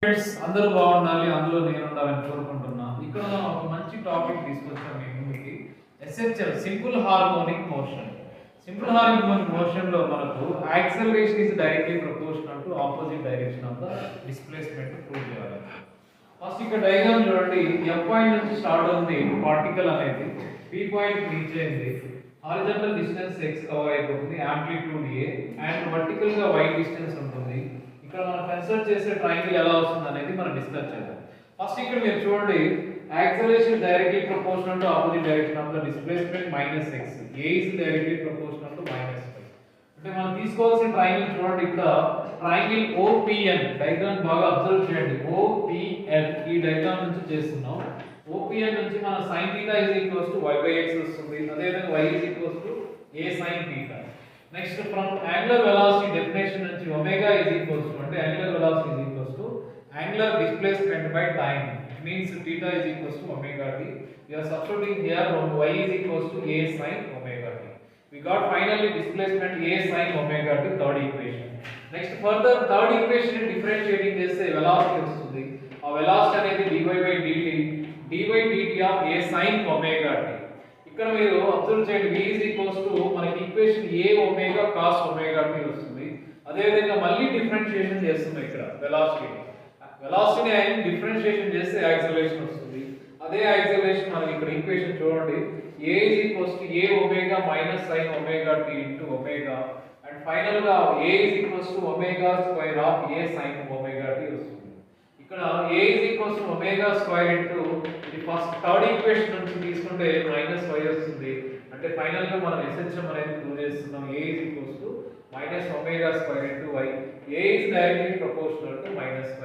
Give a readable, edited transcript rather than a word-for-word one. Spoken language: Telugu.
ఫ్రెండ్స్ అందరూ బాగుండాలి, అందులో నేను ఉండాలని కోరుకుంటున్నా. ఇక్కడ మనం ఒక మంచి టాపిక్ తీసుకొచ్చాం మీ ముందుకి. Essential simple harmonic motion. Simple harmonic motion లో మనకు acceleration is directly proportional to opposite direction of the displacement prove చేయాలి. ఫస్ట్ ఇక్కడ డయాగ్రామ్ చూడండి. ఎఫ్ పాయింట్ నుంచి స్టార్ట్ అవుతుంది పార్టికల్ అనేది, పి పాయింట్ రీచ్ అయింది. హారిజాంటల్ డిస్టెన్స్ x కవర్ అయిపోతుంది, యాంప్లిట్యూడ్ a అండ్ వర్టికల్ గా y డిస్టెన్స్ ఉంటుంది. ఇక్కడ మనం కన్సిడర్ చేసే ట్రయాంగిల్ ఎలా వస్తుంది అనేది మనం డిస్కస్ చేద్దాం. ఫస్ట్ ఇక్కడ మీరు చూడండి, acceleration directly proportional to opposite direction of the displacement minus x, a is directly proportional to minus y. అంటే మనం తీసుకోవాల్సిన ట్రయాంగిల్ చూడండి. ఇక్కడ ట్రయాంగిల్ OPN డయాగ్రామ్ బాగా అబ్జర్వ్ చేయండి. OPN ఈ డయాగ్రామ్ నుంచి చేస్తున్నాం. OPN నుంచి మన sin θ y/x వస్తుంది. అదే విధంగా y a sin θ. Next from angular velocity definition నుంచి ఒమేగా అంటే angular velocity angular displacement by time. It means θ omega t. We are substituting here y a sin omega t. We got finally displacement a sin omega t, third equation. Next further third equation ని డిఫరెన్షియేటింగ్ చేస్తే వెలాసిటీ వస్తుంది. ఆ వెలాసిటీ అనేది dy/dt of a sin omega t. ఇక్కడ మీరు అబ్జర్వ్ చేయండి, v మనకి equation a omega cos omega t వస్తుంది. అదే విధంగా మళ్ళీ డిఫరెన్షియేషన్ చేస్తున్నాం. ఇక్కడ వెలాసిటీని డిఫరెన్షియేషన్ చేస్తే యాక్సలరేషన్ వస్తుంది. అదే యాక్సలరేషన్ మనకి ఇక్కడ ఈక్వేషన్ చూడండి, a a omega minus sin omega t into omega and final గా a omega square of a sin omega t వస్తుంది. ఇక్కడ a omega square into ఇది ఫస్ట్ థర్డ్ ఈక్వేషన్ నుంచి తీసుకుంటే మైనస్ y వస్తుంది. అంటే ఫైనల్ గా మనం SHM అనేది ప్రూవ్ చేస్తున్నాం. a minus omega square into y. a is directly proportional to minus y.